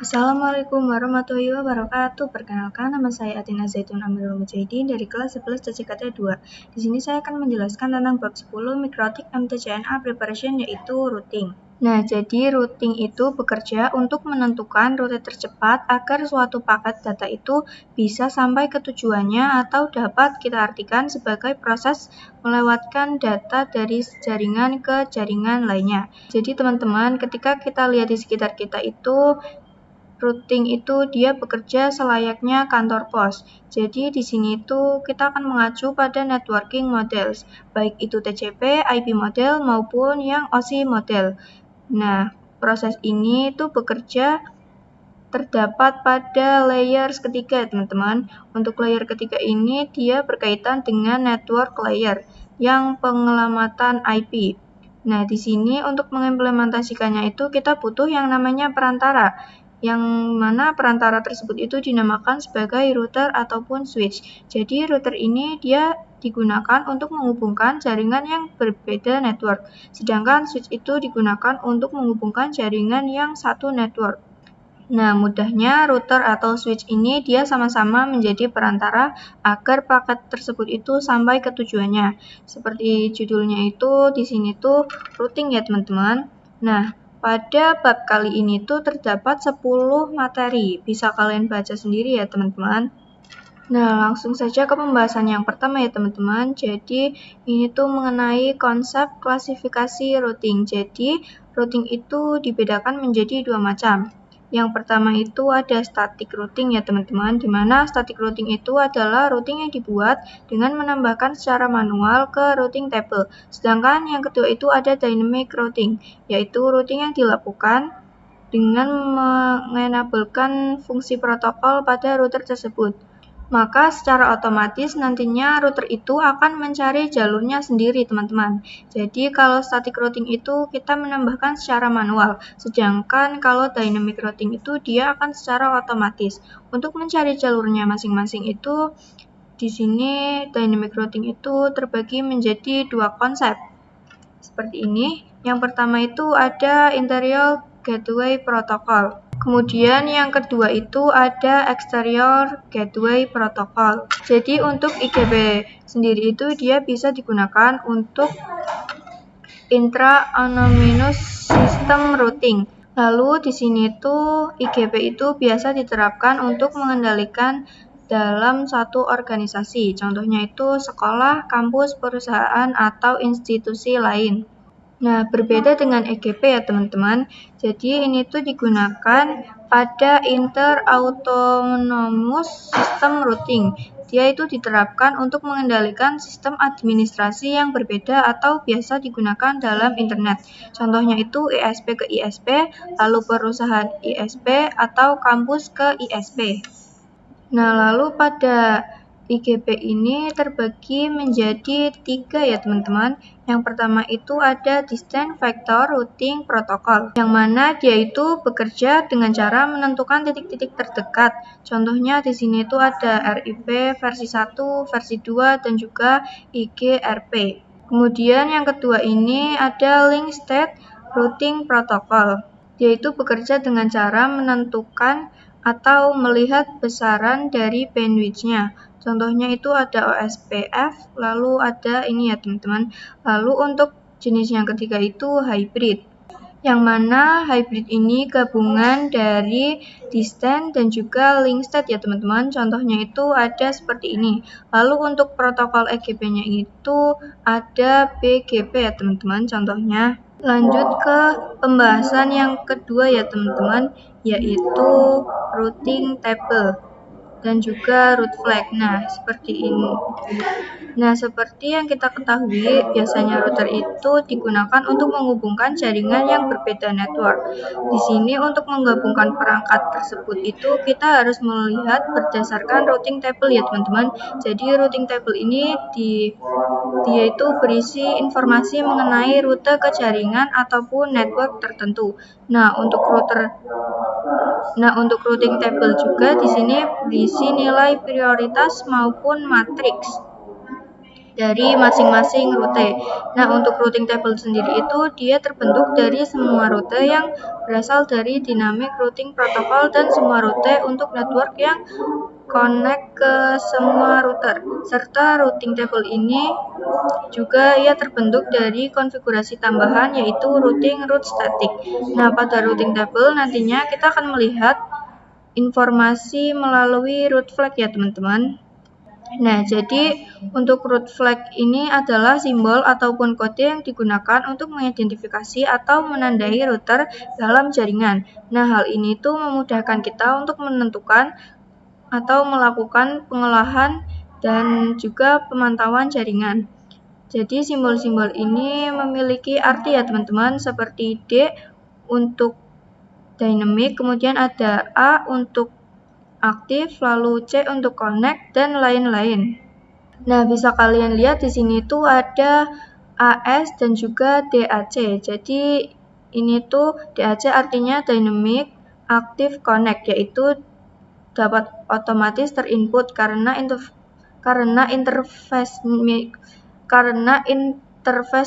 Assalamualaikum warahmatullahi wabarakatuh. Perkenalkan, nama saya Atina Zaitun Amirul Mujahidin dari kelas 11 CCKT 2. Di sini saya akan menjelaskan tentang bab 10 Mikrotik MTCNA Preparation, yaitu routing. Nah, jadi routing itu bekerja untuk menentukan rute tercepat agar suatu paket data itu bisa sampai ke tujuannya atau dapat kita artikan sebagai proses melewatkan data dari jaringan ke jaringan lainnya. Jadi teman-teman, ketika kita lihat di sekitar kita itu, routing itu dia bekerja selayaknya kantor pos. Jadi di sini itu kita akan mengacu pada networking models, baik itu TCP, IP model maupun yang OSI model. Nah, proses ini itu bekerja terdapat pada layer ketiga, teman-teman. Untuk layer ketiga ini dia berkaitan dengan network layer yang pengelamatan IP. Nah, di sini untuk mengimplementasikannya itu kita butuh yang namanya perantara, yang mana perantara tersebut itu dinamakan sebagai router ataupun switch. Jadi router ini dia digunakan untuk menghubungkan jaringan yang berbeda network, sedangkan switch itu digunakan untuk menghubungkan jaringan yang satu network. Nah, mudahnya router atau switch ini dia sama-sama menjadi perantara agar paket tersebut itu sampai ke tujuannya. Seperti judulnya itu di sini tuh routing ya, teman-teman. Nah, pada bab kali ini tuh terdapat 10 materi. Bisa kalian baca sendiri ya, teman-teman. Nah, langsung saja ke pembahasan yang pertama ya, teman-teman. Jadi, ini tuh mengenai konsep klasifikasi routing. Jadi, routing itu dibedakan menjadi dua macam. Yang pertama itu ada static routing ya, teman-teman, di mana static routing itu adalah routing yang dibuat dengan menambahkan secara manual ke routing table. Sedangkan yang kedua itu ada dynamic routing, yaitu routing yang dilakukan dengan mengenablekan fungsi protokol pada router tersebut. Maka secara otomatis nantinya router itu akan mencari jalurnya sendiri, teman-teman. Jadi kalau static routing itu kita menambahkan secara manual, sedangkan kalau dynamic routing itu dia akan secara otomatis. Untuk mencari jalurnya masing-masing itu, di sini dynamic routing itu terbagi menjadi dua konsep. Seperti ini. Yang pertama itu ada interior gateway protocol. Kemudian yang kedua itu ada exterior gateway protocol. Jadi untuk IGB sendiri itu dia bisa digunakan untuk intra-anonymous system routing. Lalu di sini tuh IGB itu biasa diterapkan untuk mengendalikan dalam satu organisasi. Contohnya itu sekolah, kampus, perusahaan, atau institusi lain. Nah, berbeda dengan EGP ya, teman-teman. Jadi, ini tuh digunakan pada inter-autonomous system routing. Dia itu diterapkan untuk mengendalikan sistem administrasi yang berbeda atau biasa digunakan dalam internet. Contohnya itu ISP ke ISP, lalu perusahaan ISP, atau kampus ke ISP. Nah, lalu pada IGP ini terbagi menjadi 3 ya, teman-teman. Yang pertama itu ada Distant Vector Routing Protocol, yang mana dia itu bekerja dengan cara menentukan titik-titik terdekat. Contohnya di sini itu ada RIP versi 1, versi 2, dan juga IGRP. Kemudian yang kedua ini ada Link State Routing Protocol. Dia itu bekerja dengan cara menentukan atau melihat besaran dari bandwidth-nya. Contohnya itu ada OSPF, lalu ada ini ya, teman-teman. Lalu untuk jenis yang ketiga itu hybrid, yang mana hybrid ini gabungan dari distant dan juga link state ya, teman-teman. Contohnya itu ada seperti ini. Lalu untuk protokol EGP-nya itu ada BGP ya, teman-teman, contohnya. Lanjut ke pembahasan yang kedua ya, teman-teman, yaitu routing table dan juga route flag. Nah, seperti ini. Nah, seperti yang kita ketahui, biasanya router itu digunakan untuk menghubungkan jaringan yang berbeda network. Di sini untuk menggabungkan perangkat tersebut itu kita harus melihat berdasarkan routing table ya, teman-teman. Jadi routing table ini dia itu berisi informasi mengenai rute ke jaringan ataupun network tertentu. Nah, untuk routing table juga di sini berisi nilai prioritas maupun matriks. dari masing-masing rute. Nah, untuk routing table sendiri itu dia terbentuk dari semua rute yang berasal dari dynamic routing protocol dan semua rute untuk network yang connect ke semua router. Serta routing table ini juga ia terbentuk dari konfigurasi tambahan yaitu routing route static. Nah, pada routing table nantinya kita akan melihat informasi melalui route flag ya teman-teman. Nah, jadi untuk route flag ini adalah simbol ataupun kode yang digunakan untuk mengidentifikasi atau menandai router dalam jaringan. Nah, hal ini tuh memudahkan kita untuk menentukan atau melakukan pengolahan dan juga pemantauan jaringan. Jadi simbol-simbol ini memiliki arti ya teman-teman, seperti D untuk dynamic, kemudian ada A untuk aktif, lalu C untuk connect, dan lain-lain. Nah, bisa kalian lihat di sini tuh ada AS dan juga DAC. Jadi ini tuh DAC artinya dynamic active connect, yaitu dapat otomatis terinput karena interface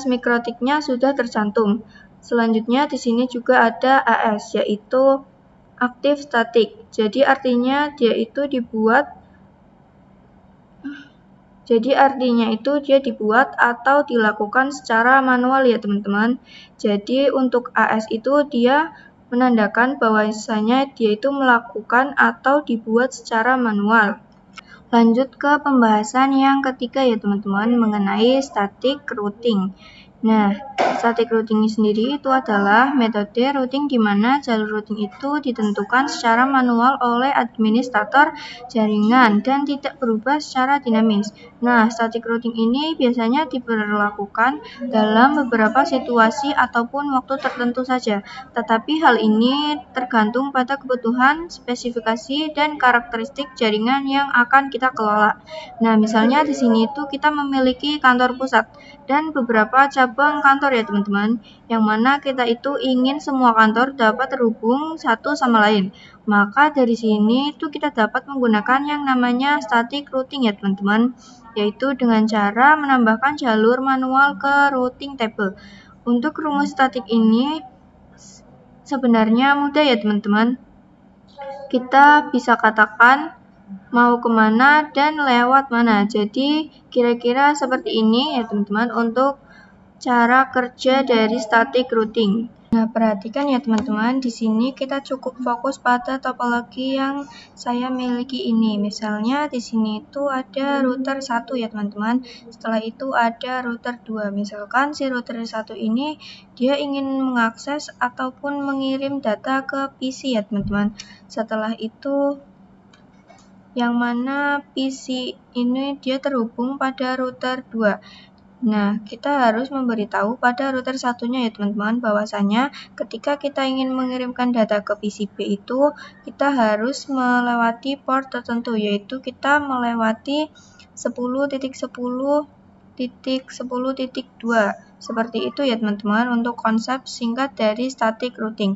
mikrotiknya sudah tercantum. Selanjutnya di sini juga ada AS, yaitu active static. Jadi artinya dia dibuat atau dilakukan secara manual ya teman-teman. Jadi untuk AS itu dia menandakan bahwasanya dia itu melakukan atau dibuat secara manual. Lanjut ke pembahasan yang ketiga ya teman-teman, mengenai static routing. Nah, static routing sendiri itu adalah metode routing di mana jalur routing itu ditentukan secara manual oleh administrator jaringan dan tidak berubah secara dinamis. Nah, static routing ini biasanya diberlakukan dalam beberapa situasi ataupun waktu tertentu saja, tetapi hal ini tergantung pada kebutuhan, spesifikasi, dan karakteristik jaringan yang akan kita kelola. Nah, misalnya di sini itu kita memiliki kantor pusat dan beberapa cabang kantor ya teman-teman, yang mana kita itu ingin semua kantor dapat terhubung satu sama lain. Maka dari sini itu kita dapat menggunakan yang namanya static routing ya teman-teman, yaitu dengan cara menambahkan jalur manual ke routing table. Untuk rumus statik ini sebenarnya mudah ya teman-teman. Kita bisa katakan mau kemana dan lewat mana. Jadi kira-kira seperti ini ya teman-teman untuk cara kerja dari static routing. Nah, perhatikan ya teman-teman, di sini kita cukup fokus pada topologi yang saya miliki ini. Misalnya di sini itu ada router 1 ya teman-teman. Setelah itu ada router 2. Misalkan si router 1 ini dia ingin mengakses ataupun mengirim data ke PC ya teman-teman. Setelah itu yang mana PC ini dia terhubung pada router 2. Nah, kita harus memberitahu pada router satunya ya teman-teman, bahwasanya ketika kita ingin mengirimkan data ke PCB itu, kita harus melewati port tertentu, yaitu kita melewati 10.10.10.2. Seperti itu ya teman-teman untuk konsep singkat dari static routing.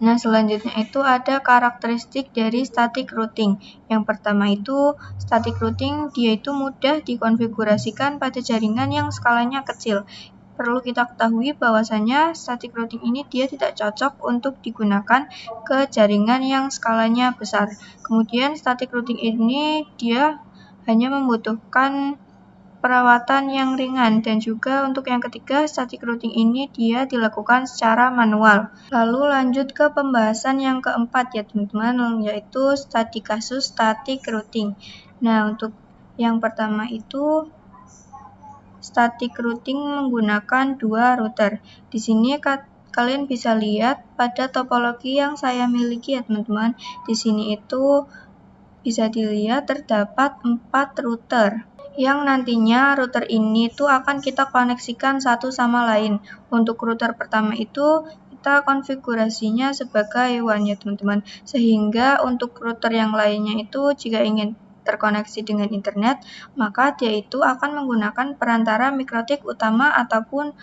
Nah, selanjutnya itu ada karakteristik dari static routing. Yang pertama itu, static routing dia itu mudah dikonfigurasikan pada jaringan yang skalanya kecil. Perlu kita ketahui bahwasanya static routing ini dia tidak cocok untuk digunakan ke jaringan yang skalanya besar. Kemudian static routing ini dia hanya membutuhkan perawatan yang ringan, dan juga untuk yang ketiga, static routing ini dia dilakukan secara manual. Lalu lanjut ke pembahasan yang keempat ya teman-teman, yaitu studi kasus static routing. Nah, untuk yang pertama itu static routing menggunakan dua router. Di sini kalian bisa lihat pada topologi yang saya miliki ya teman-teman. Di sini itu bisa dilihat terdapat 4 router, yang nantinya router ini tuh akan kita koneksikan satu sama lain. Untuk router pertama itu kita konfigurasinya sebagai WAN ya teman-teman, sehingga untuk router yang lainnya itu jika ingin terkoneksi dengan internet, maka dia itu akan menggunakan perantara mikrotik utama ataupun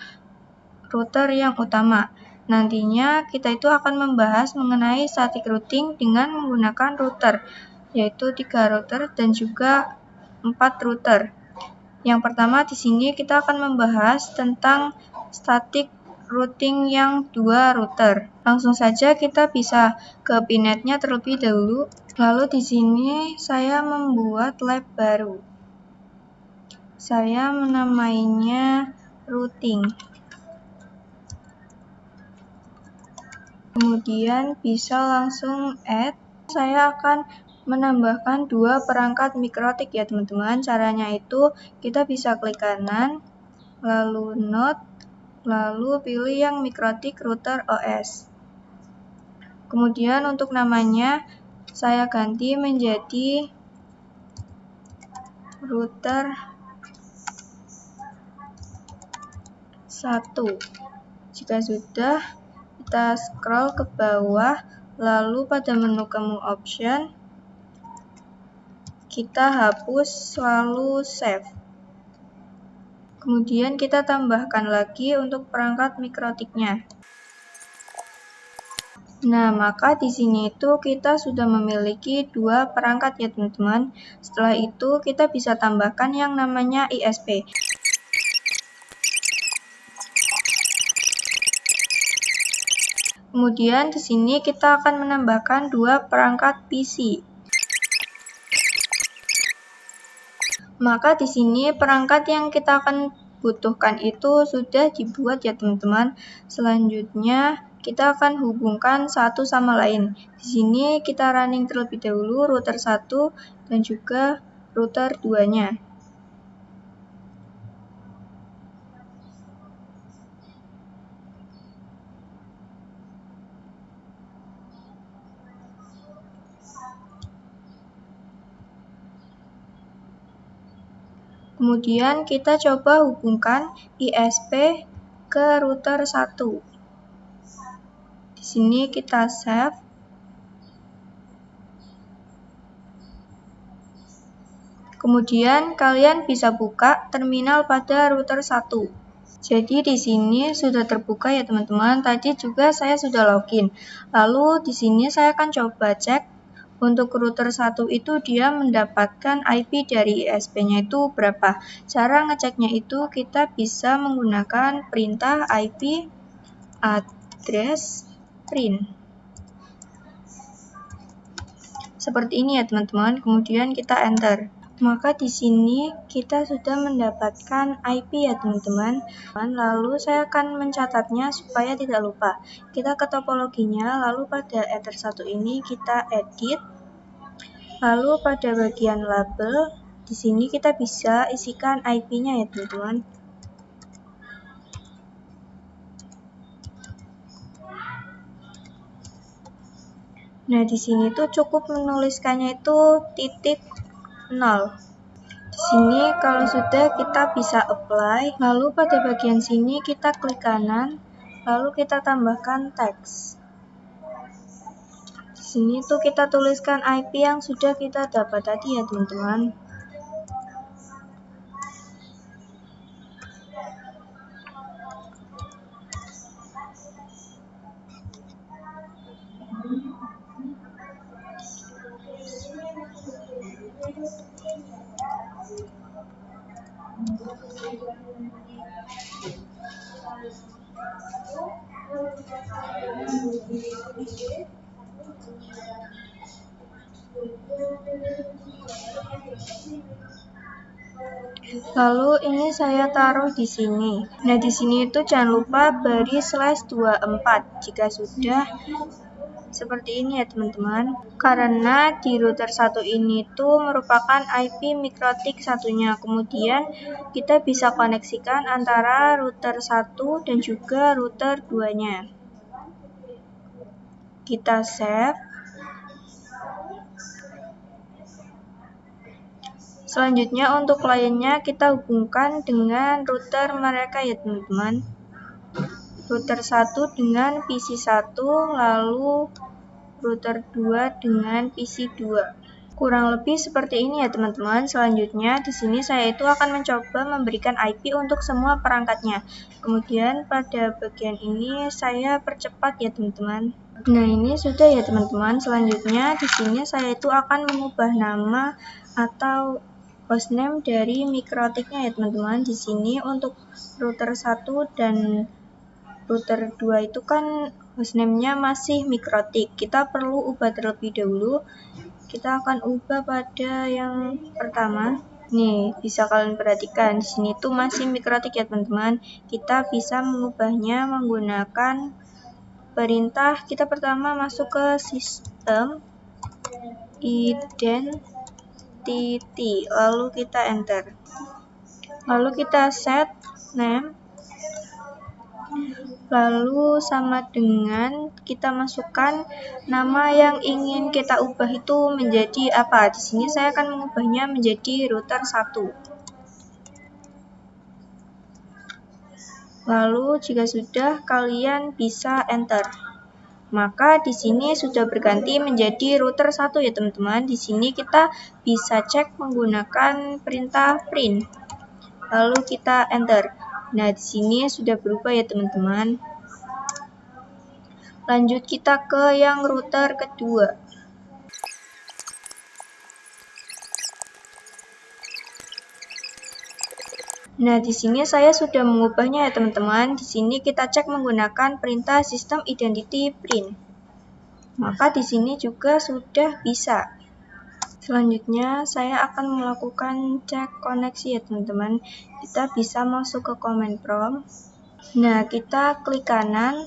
router yang utama. Nantinya kita itu akan membahas mengenai static routing dengan menggunakan router, yaitu 3 router dan juga 4 router. Yang pertama di sini kita akan membahas tentang static routing yang 2 router. Langsung saja kita bisa ke pinetnya terlebih dahulu. Lalu di sini saya membuat lab baru. Saya menamainya routing. Kemudian bisa langsung add. Saya akan menambahkan 2 perangkat mikrotik ya teman-teman. Caranya itu kita bisa klik kanan, lalu node, lalu pilih yang mikrotik router OS. Kemudian untuk namanya saya ganti menjadi router 1. Jika sudah, kita scroll ke bawah, lalu pada menu kamu option, kita hapus lalu save. Kemudian kita tambahkan lagi untuk perangkat mikrotiknya. Nah, maka di sini itu kita sudah memiliki 2 perangkat ya teman-teman. Setelah itu kita bisa tambahkan yang namanya ISP. Kemudian di sini kita akan menambahkan 2 perangkat PC. Maka di sini perangkat yang kita akan butuhkan itu sudah dibuat ya teman-teman. Selanjutnya kita akan hubungkan satu sama lain. Di sini kita running terlebih dahulu router 1 dan juga router 2-nya. Kemudian kita coba hubungkan ISP ke router 1. Di sini kita save. Kemudian kalian bisa buka terminal pada router 1. Jadi di sini sudah terbuka ya teman-teman. Tadi juga saya sudah login. Lalu di sini saya akan coba cek. Untuk router 1 itu dia mendapatkan IP dari ISP-nya itu berapa. Cara ngeceknya itu kita bisa menggunakan perintah IP address print. Seperti ini ya teman-teman. Kemudian kita enter. Maka di sini kita sudah mendapatkan IP ya teman-teman. Lalu saya akan mencatatnya supaya tidak lupa. Kita ke topologinya, lalu pada ether 1 ini kita edit. Lalu pada bagian label, di sini kita bisa isikan IP-nya ya teman-teman. Nah, di sini tuh cukup menuliskannya itu titik 0. Di sini kalau sudah kita bisa apply, lalu pada bagian sini kita klik kanan, lalu kita tambahkan teks. Di sini tuh kita tuliskan IP yang sudah kita dapat tadi ya teman-teman. Lalu ini saya taruh di sini. Nah, di sini itu jangan lupa beri /24 jika sudah seperti ini ya teman-teman. Karena di router 1 ini tuh merupakan IP mikrotik satunya. Kemudian kita bisa koneksikan antara router 1 dan juga router 2-nya. Kita save. Selanjutnya untuk kliennya kita hubungkan dengan router mereka ya teman-teman. Router 1 dengan PC 1, lalu router 2 dengan PC 2. Kurang lebih seperti ini ya teman-teman. Selanjutnya di sini saya itu akan mencoba memberikan IP untuk semua perangkatnya. Kemudian pada bagian ini saya percepat ya teman-teman. Nah, ini sudah ya teman-teman. Selanjutnya di sini saya itu akan mengubah nama atau hostname dari mikrotiknya ya teman-teman. Di sini untuk router 1 dan router 2 itu kan hostname-nya masih mikrotik. Kita perlu ubah terlebih dahulu. Kita akan ubah pada yang pertama. Nih, bisa kalian perhatikan di sini tuh masih mikrotik ya teman-teman. Kita bisa mengubahnya menggunakan perintah. Kita pertama masuk ke sistem identity, lalu kita enter. Lalu kita set name, lalu sama dengan kita masukkan nama yang ingin kita ubah itu menjadi apa. Di sini saya akan mengubahnya menjadi router 1. Lalu jika sudah, kalian bisa enter. Maka di sini sudah berganti menjadi router 1 ya teman-teman. Di sini kita bisa cek menggunakan perintah print. Lalu kita enter. Nah, di sini sudah berubah ya teman-teman. Lanjut kita ke yang router kedua. Nah, di sini saya sudah mengubahnya ya teman-teman. Di sini kita cek menggunakan perintah sistem identity print. Maka di sini juga sudah bisa. Selanjutnya saya akan melakukan cek koneksi ya teman-teman. Kita bisa masuk ke command prompt. Nah, kita klik kanan,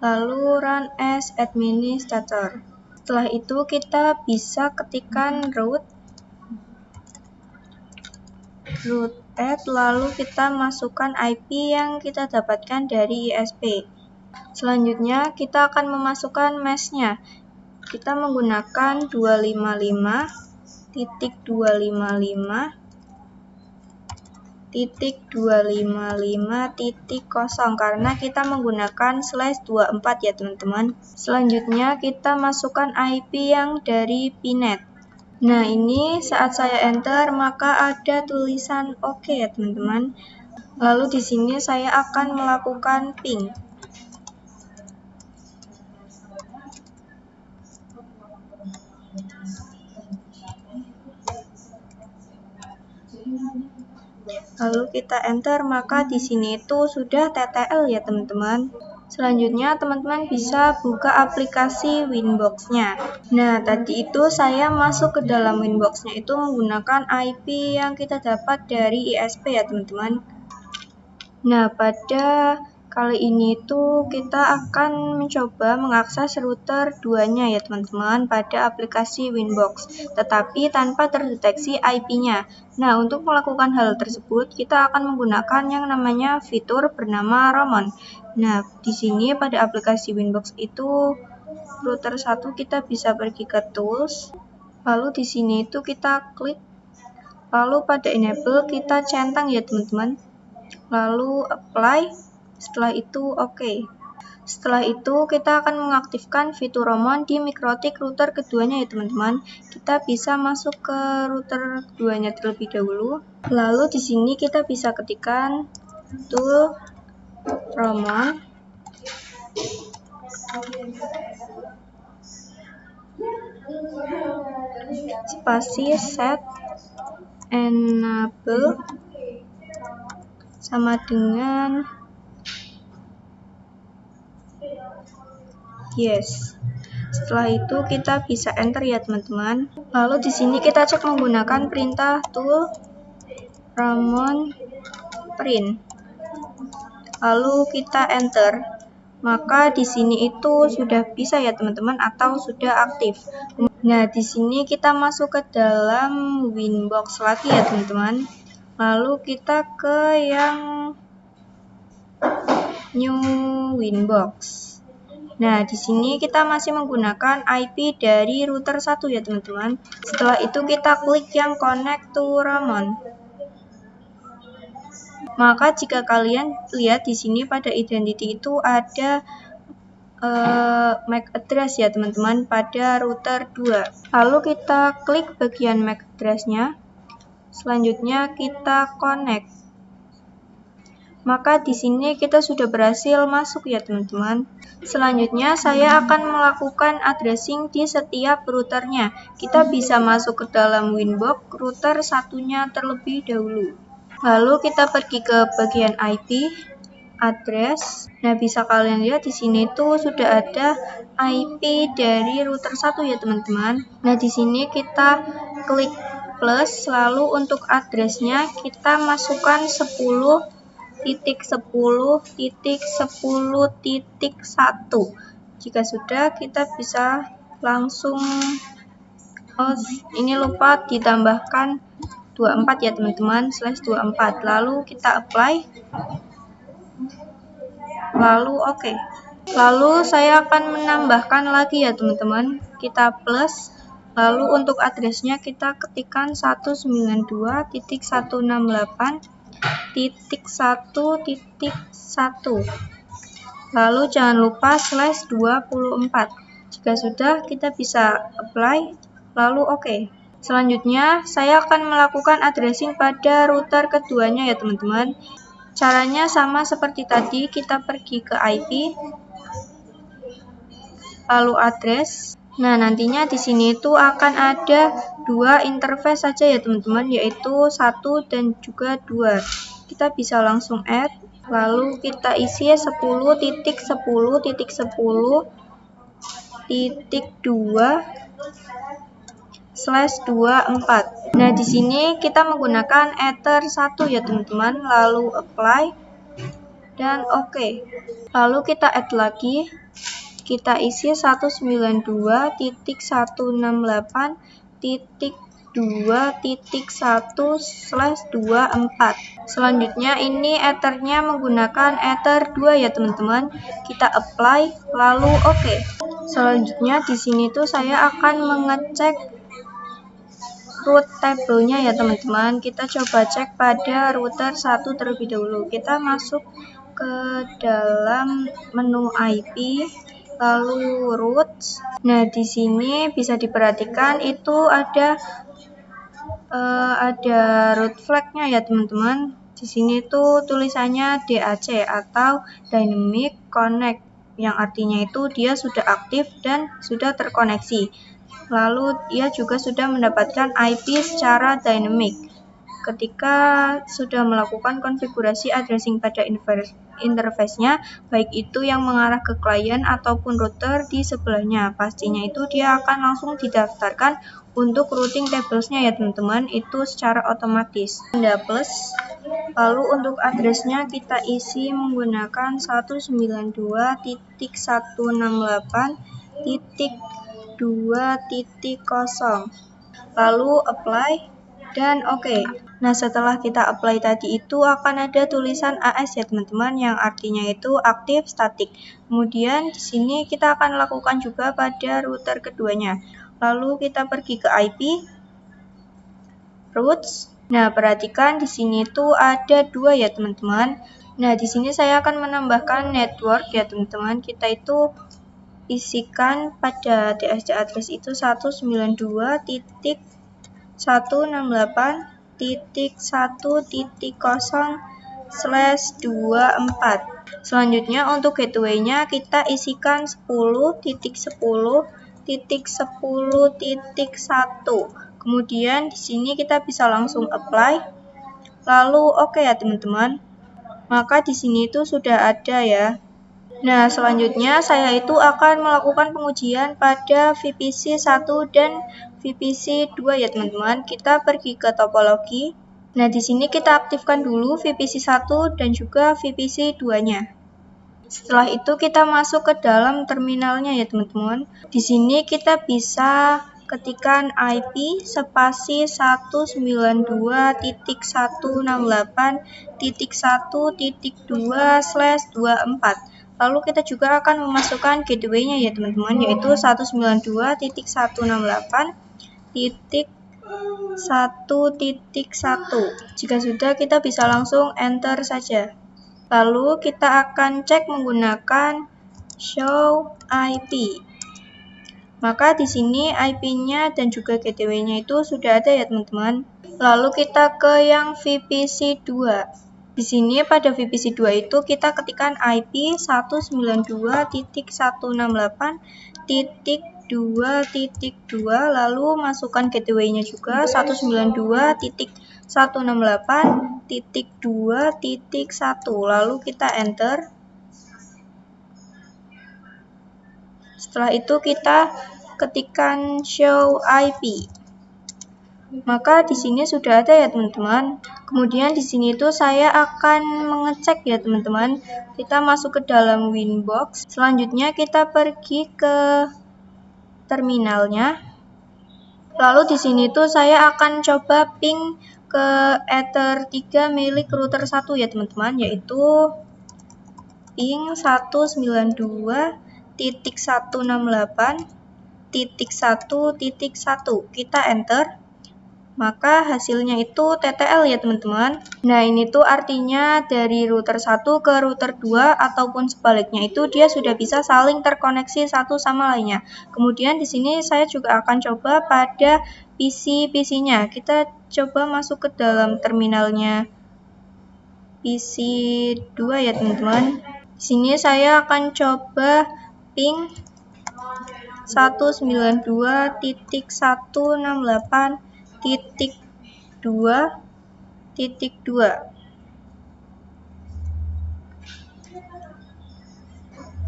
lalu run as administrator. Setelah itu kita bisa ketikkan root add, lalu kita masukkan IP yang kita dapatkan dari ISP. Selanjutnya kita akan memasukkan mesh-nya. Kita menggunakan 255.255.255.0 karena kita menggunakan /24 ya teman-teman. Selanjutnya kita masukkan IP yang dari PNet. Nah, ini saat saya enter maka ada tulisan OK ya teman-teman. Lalu di sini saya akan melakukan ping. Lalu kita enter, maka di sini itu sudah TTL ya teman-teman. Selanjutnya teman-teman bisa buka aplikasi Winbox-nya. Nah, tadi itu saya masuk ke dalam Winbox-nya itu menggunakan IP yang kita dapat dari ISP ya teman-teman. Nah, pada kali ini tuh kita akan mencoba mengakses router 2-nya ya teman-teman pada aplikasi Winbox, tetapi tanpa terdeteksi IP-nya. Nah, untuk melakukan hal tersebut kita akan menggunakan yang namanya fitur bernama Ramon. Nah, di sini pada aplikasi Winbox itu router 1 kita bisa pergi ke tools, lalu di sini itu kita klik, lalu pada enable kita centang ya teman-teman. Lalu apply, setelah itu OK. Setelah itu kita akan mengaktifkan fitur Ramon di mikrotik router keduanya ya teman-teman. Kita bisa masuk ke router keduanya terlebih dahulu. Lalu di sini kita bisa ketikkan tool Ramon spasi set enable sama dengan yes. Setelah itu kita bisa enter ya teman-teman. Lalu di sini kita cek menggunakan perintah tool Ramon print. Lalu kita enter. Maka di sini itu sudah bisa ya teman-teman atau sudah aktif. Nah, di sini kita masuk ke dalam Winbox lagi ya teman-teman. Lalu kita ke yang new Winbox. Nah, di sini kita masih menggunakan IP dari router 1 ya teman-teman. Setelah itu kita klik yang connect to Ramon. Maka jika kalian lihat di sini pada identity itu ada MAC address ya teman-teman pada router 2. Lalu kita klik bagian MAC address-nya. Selanjutnya kita connect. Maka di sini kita sudah berhasil masuk ya teman-teman. Selanjutnya saya akan melakukan addressing di setiap routernya. Kita bisa masuk ke dalam Winbox router satunya terlebih dahulu. Lalu kita pergi ke bagian IP, address. Nah, bisa kalian lihat di sini tuh sudah ada IP dari router 1 ya teman-teman. Nah, di sini kita klik plus, lalu untuk addressnya kita masukkan 10.10.10.1. Jika sudah, kita bisa langsung, ini lupa ditambahkan 24 ya teman-teman, /24. Lalu kita apply, lalu oke. Lalu saya akan menambahkan lagi ya teman-teman, kita plus, lalu untuk addressnya kita ketikkan 192.1.1.1. Lalu jangan lupa /24. Jika sudah, kita bisa apply, lalu oke. Selanjutnya, saya akan melakukan addressing pada router keduanya ya teman-teman. Caranya sama seperti tadi, kita pergi ke IP, lalu address. Nah, nantinya di sini itu akan ada dua interface saja ya teman-teman, yaitu 1 dan juga 2. Kita bisa langsung add, lalu kita isi 10.10.10.2/24. Nah, di sini kita menggunakan Ether 1 ya teman-teman, lalu apply dan oke. Lalu kita add lagi, kita isi 192.1.2.1/24. Selanjutnya ini Ethernya menggunakan Ether 2 ya teman-teman. Kita apply, lalu oke. Selanjutnya di sini tuh saya akan mengecek root table-nya ya teman-teman. Kita coba cek pada router 1 terlebih dahulu. Kita masuk ke dalam menu IP, lalu root. Nah, di sini bisa diperhatikan itu ada root flag-nya ya teman-teman. Di sini tuh tulisannya DAC atau Dynamic Connect, yang artinya itu dia sudah aktif dan sudah terkoneksi. Lalu dia juga sudah mendapatkan IP secara dynamic. Ketika sudah melakukan konfigurasi addressing pada interface-nya, baik itu yang mengarah ke klien ataupun router di sebelahnya, pastinya itu dia akan langsung didaftarkan untuk routing tables-nya ya teman-teman, itu secara otomatis. Tanda plus, lalu untuk address-nya kita isi menggunakan 192.1.2.0, lalu apply dan oke. Nah, setelah kita apply tadi itu akan ada tulisan AS ya teman-teman, yang artinya itu aktif static. Kemudian di sini kita akan lakukan juga pada router keduanya. Lalu kita pergi ke IP, routes. Nah, perhatikan di sini tuh ada dua ya teman-teman. Nah, di sini saya akan menambahkan network ya teman-teman. Kita itu isikan pada DSD address itu 192.1.1.0/24. Selanjutnya untuk gateway-nya kita isikan 10.10.10.1. Kemudian di sini kita bisa langsung apply, lalu oke ya teman-teman. Maka di sini itu sudah ada ya. Nah, selanjutnya saya itu akan melakukan pengujian pada VPC 1 dan VPC 2 ya teman-teman. Kita pergi ke topologi. Nah, di sini kita aktifkan dulu VPC 1 dan juga VPC 2-nya. Setelah itu kita masuk ke dalam terminalnya ya teman-teman. Di sini kita bisa ketikkan IP spasi 192.168.1.2/24. Lalu kita juga akan memasukkan gateway-nya ya teman-teman, yaitu 192.168.1.1. Jika sudah, kita bisa langsung enter saja. Lalu kita akan cek menggunakan show IP. Maka di sini IP-nya dan juga gateway-nya itu sudah ada ya teman-teman. Lalu kita ke yang VPC 2. Di sini pada VPC 2 itu kita ketikkan IP 192.168.2.2 lalu masukkan gateway-nya juga 192.168.2.1 lalu kita enter. Setelah itu kita ketikkan show IP. Maka di sini sudah ada ya teman-teman. Kemudian di sini itu saya akan mengecek ya teman-teman. Kita masuk ke dalam Winbox. Selanjutnya kita pergi ke terminalnya. Lalu di sini tuh saya akan coba ping ke Ether 3 milik router 1 ya teman-teman, yaitu ping 192.168.1.1. Kita enter. Maka hasilnya itu TTL ya teman-teman. Nah ini tuh artinya dari router 1 ke router 2 ataupun sebaliknya itu dia sudah bisa saling terkoneksi satu sama lainnya. Kemudian di sini saya juga akan coba pada PC-nya. Kita coba masuk ke dalam terminalnya PC 2 ya teman-teman. Di sini saya akan coba ping 192.168.2.2.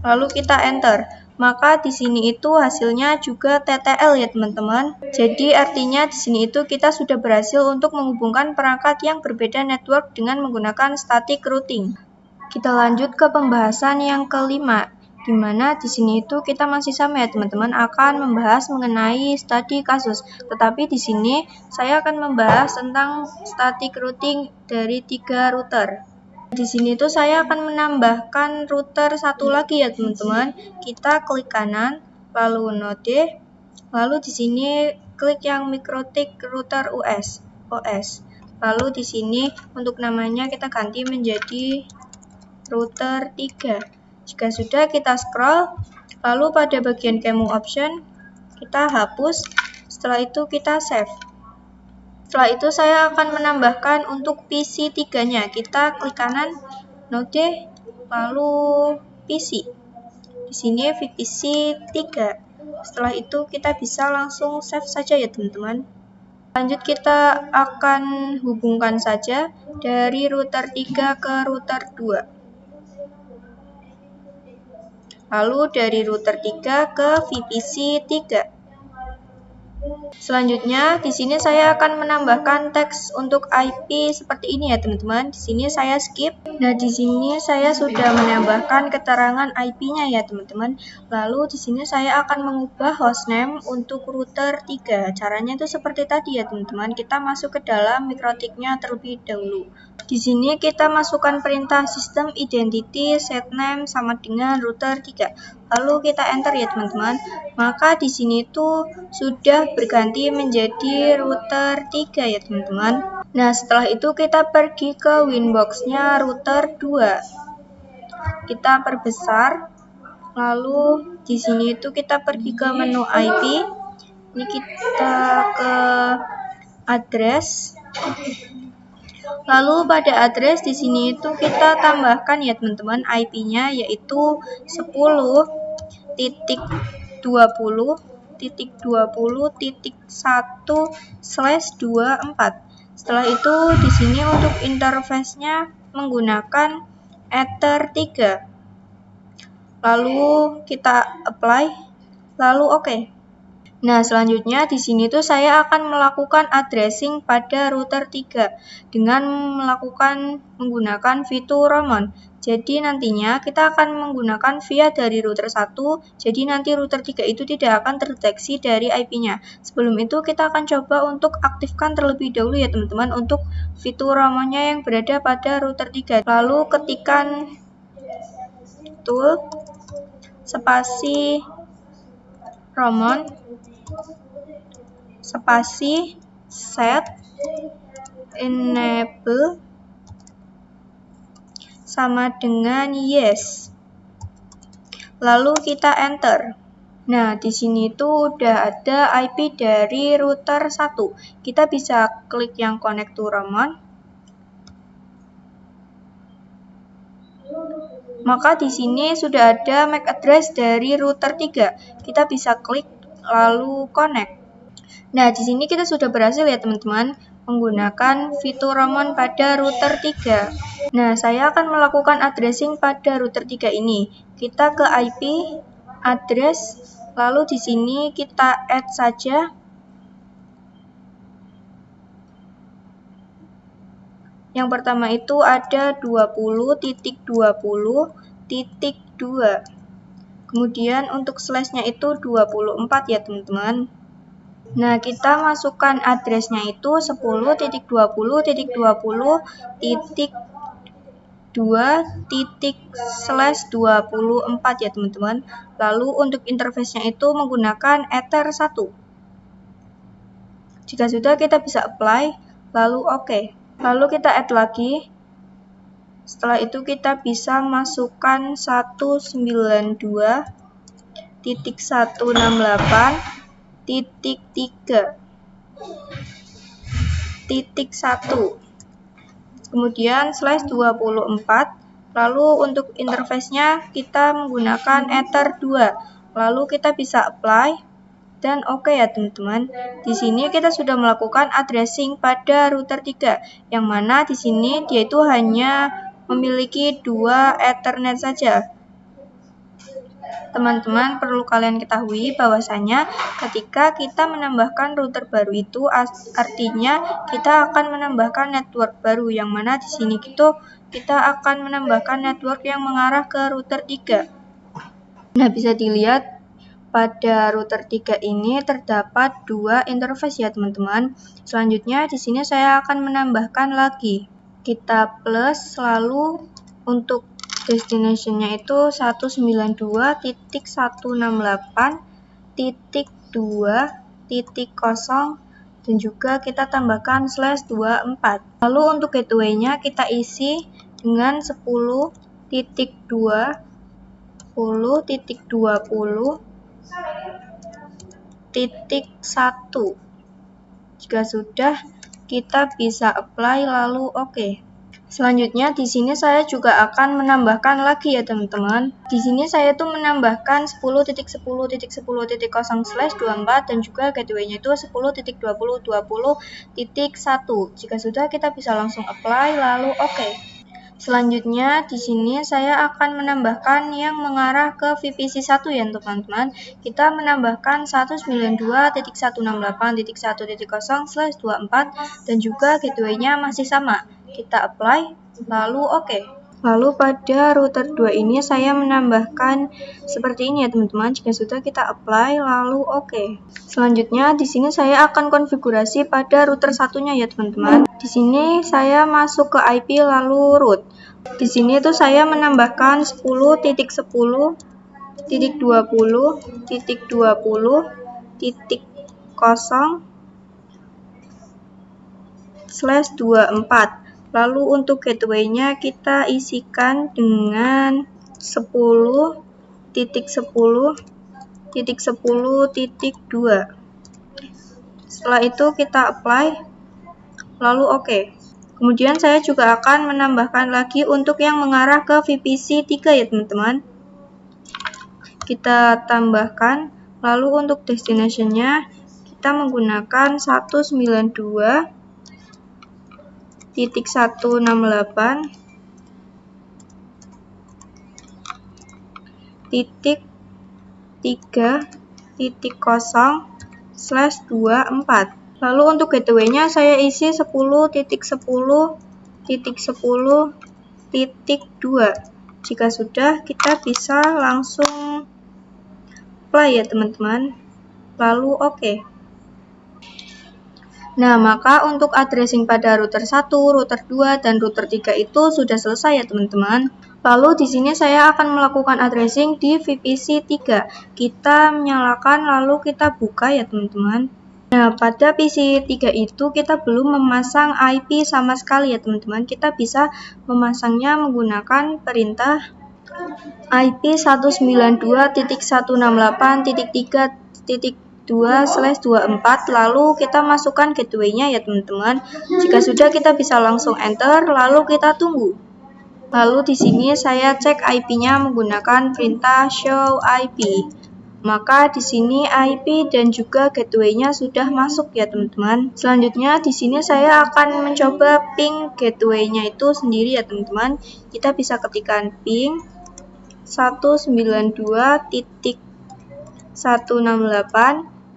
Lalu kita enter. Maka di sini itu hasilnya juga TTL ya teman-teman. Jadi artinya di sini itu kita sudah berhasil untuk menghubungkan perangkat yang berbeda network dengan menggunakan static routing. Kita lanjut ke pembahasan yang kelima, di mana di sini itu kita masih sama ya teman-teman, akan membahas mengenai study kasus. Tetapi di sini saya akan membahas tentang static routing dari 3 router. Di sini tuh saya akan menambahkan router satu lagi ya teman-teman. Kita klik kanan, lalu node, lalu di sini klik yang MikroTik router OS. Lalu di sini untuk namanya kita ganti menjadi router 3. Jika sudah, kita scroll, lalu pada bagian Kemu option kita hapus. Setelah itu kita save. Setelah itu saya akan menambahkan untuk PC 3-nya. Kita klik kanan, node, lalu PC. Di sini VPC 3. Setelah itu kita bisa langsung save saja ya teman-teman. Lanjut kita akan hubungkan saja dari router 3 ke router 2. Lalu dari router 3 ke VPC 3. Selanjutnya, di sini saya akan menambahkan teks untuk IP seperti ini ya teman-teman. Di sini saya skip. Nah, di sini saya sudah menambahkan keterangan IP-nya ya teman-teman. Lalu di sini saya akan mengubah hostname untuk router 3. Caranya itu seperti tadi ya teman-teman. Kita masuk ke dalam MikroTik-nya terlebih dahulu. Di sini kita masukkan perintah sistem identity setname sama dengan router 3. Lalu kita enter ya teman-teman. Maka di sini tuh sudah berganti menjadi router 3 ya teman-teman. Nah, setelah itu kita pergi ke Winbox-nya router 2. Kita perbesar. Lalu di sini itu kita pergi ke menu IP. Ini kita ke address. Lalu pada address di sini itu kita tambahkan ya teman-teman IP-nya, yaitu 10.20.1/24. Setelah itu di sini untuk interface-nya menggunakan Ether 3. Lalu kita apply, lalu oke. Nah, selanjutnya di sini tuh saya akan melakukan addressing pada router 3 dengan menggunakan fitur Ramon. Jadi nantinya kita akan menggunakan via dari router 1, jadi nanti router 3 itu tidak akan terdeteksi dari IP-nya. Sebelum itu kita akan coba untuk aktifkan terlebih dahulu ya teman-teman untuk fitur Ramonnya yang berada pada router 3. Lalu ketikkan tool spasi Ramon spasi set enable sama dengan yes. Lalu kita enter. Nah, di sini tuh udah ada IP dari router 1. Kita bisa klik yang connect to Ramon. Maka di sini sudah ada MAC address dari router 3. Kita bisa klik lalu connect. Nah, di sini kita sudah berhasil ya teman-teman menggunakan fitur Ramon pada router 3. Nah, saya akan melakukan addressing pada router 3 ini. Kita ke IP address, lalu di sini kita add saja. Yang pertama itu ada 20.20.2. Kemudian untuk slashnya itu 24 ya teman-teman. Nah, kita masukkan addressnya itu 10.20.2.2/24 ya teman-teman. Lalu untuk interface-nya itu menggunakan Ether 1. Jika sudah, kita bisa apply, lalu OK. Lalu kita add lagi. Setelah itu kita bisa masukkan 192.168.3.1. Kemudian /24. Lalu untuk interface-nya kita menggunakan Ether 2. Lalu kita bisa apply dan oke ya teman-teman. Di sini kita sudah melakukan addressing pada router 3, yang mana di sini dia itu hanya memiliki 2 Ethernet saja. Teman-teman perlu kalian ketahui bahwasanya ketika kita menambahkan router baru itu artinya kita akan menambahkan network baru, yang mana di sini kita akan menambahkan network yang mengarah ke router 3. Nah, bisa dilihat pada router 3 ini terdapat 2 interface ya teman-teman. Selanjutnya di sini saya akan menambahkan lagi. Kita plus, lalu untuk destination-nya itu 192.168.2.0 dan juga kita tambahkan /24. Lalu untuk gateway-nya kita isi dengan 10.20.20.1. Jika sudah, kita bisa apply lalu OK. Selanjutnya di sini saya juga akan menambahkan lagi ya teman-teman. Di sini saya tuh menambahkan 10.10.10.0/24 dan juga gateway-nya itu 10.20.20.1. Jika sudah, kita bisa langsung apply lalu OK. Selanjutnya di sini saya akan menambahkan yang mengarah ke VPC 1 ya teman-teman. Kita menambahkan 192.168.1.0/24 dan juga gateway-nya masih sama. Kita apply lalu OK. Lalu pada router 2 ini saya menambahkan seperti ini ya teman-teman. Jika sudah, kita apply lalu OK. Selanjutnya di sini saya akan konfigurasi pada router satunya ya teman-teman. Di sini saya masuk ke IP lalu root. Di sini itu saya menambahkan 10.20.20.0/24. Lalu untuk gateway-nya kita isikan dengan 10.10.10.2. Setelah itu kita apply lalu OK. Kemudian saya juga akan menambahkan lagi untuk yang mengarah ke VPC 3 ya teman-teman. Kita tambahkan, lalu untuk destination-nya kita menggunakan 192.168.3.0/24. Lalu untuk gateway-nya saya isi 10.10.10.2. Jika sudah, kita bisa langsung play ya teman-teman. Lalu OK. Nah, maka untuk addressing pada router 1, router 2, dan router 3 itu sudah selesai ya teman-teman. Lalu di sini saya akan melakukan addressing di VPC 3. Kita menyalakan lalu kita buka ya teman-teman. Nah, pada PC 3 itu kita belum memasang IP sama sekali ya teman-teman. Kita bisa memasangnya menggunakan perintah IP 192.168.3.2/24, lalu kita masukkan gateway-nya ya teman-teman. Jika sudah, kita bisa langsung enter lalu kita tunggu. Lalu di sini saya cek IP-nya menggunakan perintah show IP. Maka di sini IP dan juga gateway-nya sudah masuk ya teman-teman. Selanjutnya di sini saya akan mencoba ping gateway-nya itu sendiri ya teman-teman. Kita bisa ketikkan ping 192.168.3.1.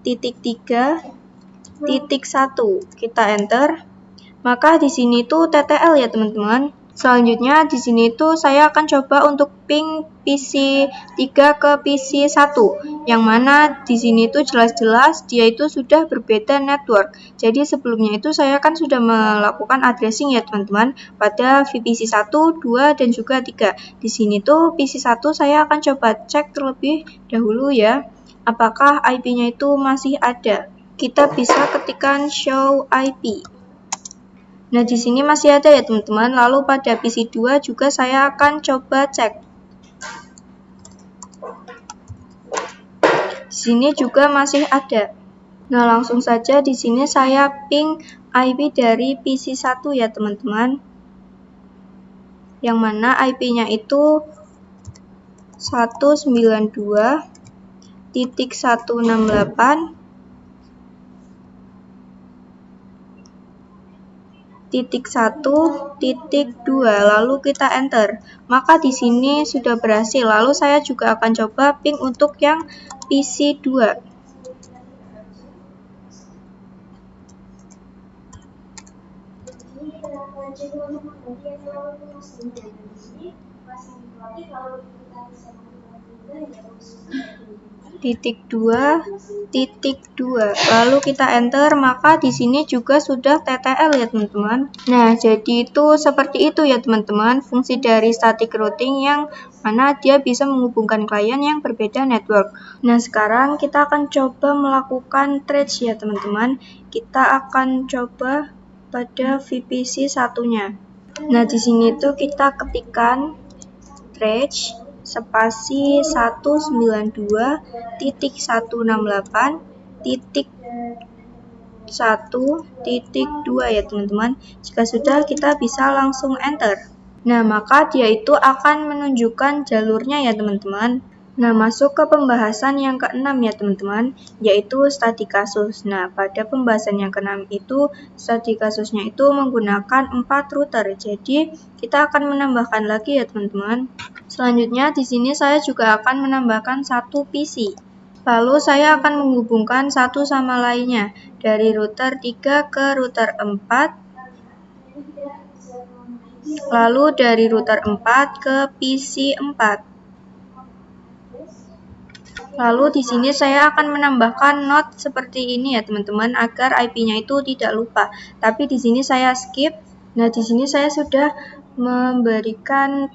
Kita enter. Maka di sini tuh TTL ya teman-teman. Selanjutnya di sini tuh saya akan coba untuk ping PC 3 ke PC 1, yang mana di sini tuh jelas-jelas dia itu sudah berbeda network. Jadi sebelumnya itu saya kan sudah melakukan addressing ya teman-teman pada VPC 1, 2 dan juga 3. Di sini tuh PC 1 saya akan coba cek terlebih dahulu ya, apakah IP-nya itu masih ada. Kita bisa ketikkan show IP. Nah, di sini masih ada ya teman-teman. Lalu pada PC 2 juga saya akan coba cek. Di sini juga masih ada. Nah, langsung saja di sini saya ping IP dari PC 1 ya teman-teman. Yang mana IP-nya itu 192.168.1.2, lalu kita enter. Maka di sini sudah berhasil. Lalu saya juga akan coba ping untuk yang PC 2. .2.2, lalu kita enter, maka di sini juga sudah TTL ya teman-teman. Nah, jadi itu seperti itu ya teman-teman, fungsi dari static routing yang mana dia bisa menghubungkan klien yang berbeda network. Nah, sekarang kita akan coba melakukan trace ya teman-teman. Kita akan coba pada VPC satunya. Nah, di sini tuh kita ketikkan trace spasi 192.168.1.2 ya teman-teman. Jika sudah, kita bisa langsung enter. Nah, maka dia itu akan menunjukkan jalurnya ya teman-teman. Nah, masuk ke pembahasan yang ke-6 ya teman-teman, yaitu static kasus. Nah, pada pembahasan yang ke-6 itu, static kasusnya itu menggunakan 4 router. Jadi, kita akan menambahkan lagi ya teman-teman. Selanjutnya, di sini saya juga akan menambahkan 1 PC. Lalu, saya akan menghubungkan satu sama lainnya, dari router 3 ke router 4, lalu dari router 4 ke PC 4. Lalu di sini saya akan menambahkan note seperti ini ya teman-teman, agar IP-nya itu tidak lupa. Tapi di sini saya skip. Nah, di sini saya sudah memberikan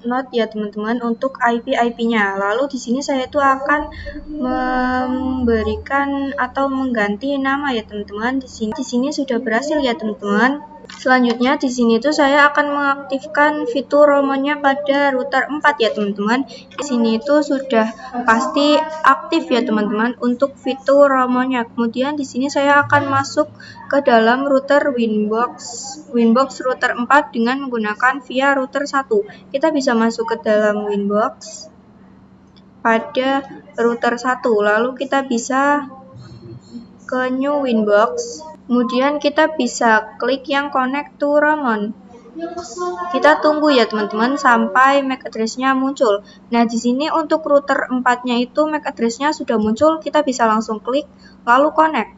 note ya teman-teman untuk IP-nya. Lalu di sini saya itu akan memberikan atau mengganti nama ya teman-teman. Di sini sudah berhasil ya teman-teman. Selanjutnya di sini tuh saya akan mengaktifkan fitur romonya pada router 4 ya teman-teman. Di sini itu sudah pasti aktif ya teman-teman untuk fitur romonya. Kemudian di sini saya akan masuk ke dalam router Winbox router 4 dengan menggunakan via router 1. Kita bisa masuk ke dalam Winbox pada router 1. Lalu kita bisa ke new Winbox. Kemudian kita bisa klik yang connect to Ramon. Kita tunggu ya teman-teman sampai MAC address-nya muncul. Nah, di sini untuk router 4-nya itu MAC address-nya sudah muncul, kita bisa langsung klik lalu connect.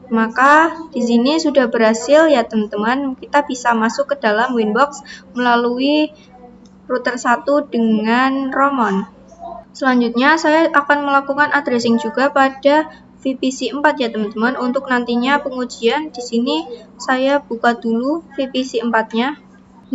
Maka di sini sudah berhasil ya teman-teman. Kita bisa masuk ke dalam Winbox melalui router 1 dengan Ramon. Selanjutnya saya akan melakukan addressing juga pada VPC 4 ya teman-teman. Untuk nantinya pengujian, di sini saya buka dulu VPC 4-nya.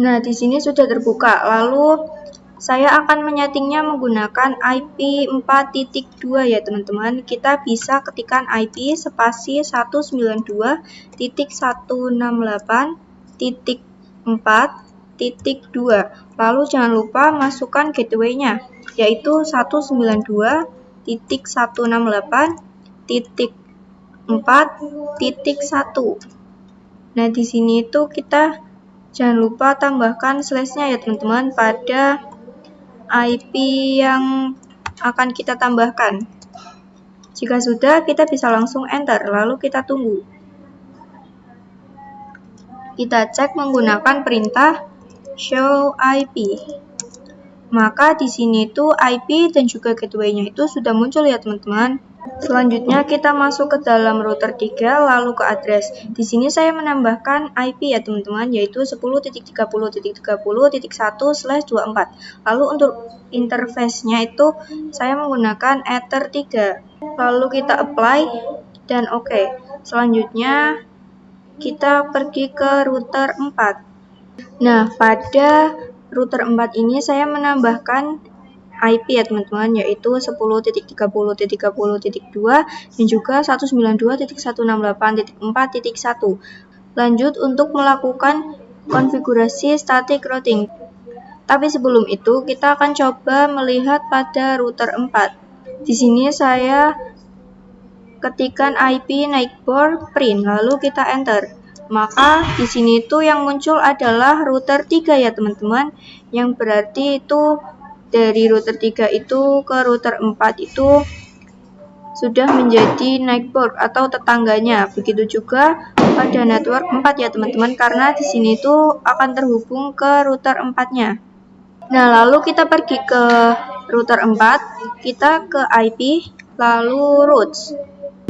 Nah, di sini sudah terbuka. Lalu saya akan menyetingnya menggunakan IP 4.2 ya teman-teman. Kita bisa ketikkan IP spasi 192.168.4.2. Lalu jangan lupa masukkan gateway-nya, yaitu 192.168.4.1. Nah, di sini itu kita Jangan lupa tambahkan slash-nya ya teman-teman pada IP yang akan kita tambahkan. Jika sudah, kita bisa langsung enter, lalu kita tunggu. Kita cek menggunakan perintah show IP. Maka di sini tuh IP dan juga gateway-nya itu sudah muncul ya teman-teman. Selanjutnya kita masuk ke dalam router 3 lalu ke address. Di sini saya menambahkan IP ya teman-teman, yaitu 10.30.30.1/24. Lalu untuk interface-nya itu saya menggunakan Ether 3. Lalu kita apply dan oke. Selanjutnya kita pergi ke router 4. Nah, pada router 4 ini saya menambahkan IP ya teman-teman, yaitu 10.30.30.2 dan juga 192.168.4.1. Lanjut untuk melakukan konfigurasi static routing. Tapi sebelum itu kita akan coba melihat pada router 4. Di sini saya ketikkan IP neighbor print lalu kita enter. Maka di sini tuh yang muncul adalah router 3 ya teman-teman, yang berarti itu dari router 3 itu ke router 4 itu sudah menjadi neighbor atau tetangganya. Begitu juga pada network 4 ya teman-teman, karena di sini tuh akan terhubung ke router 4-nya. Nah, lalu kita pergi ke router 4, kita ke IP, lalu routes.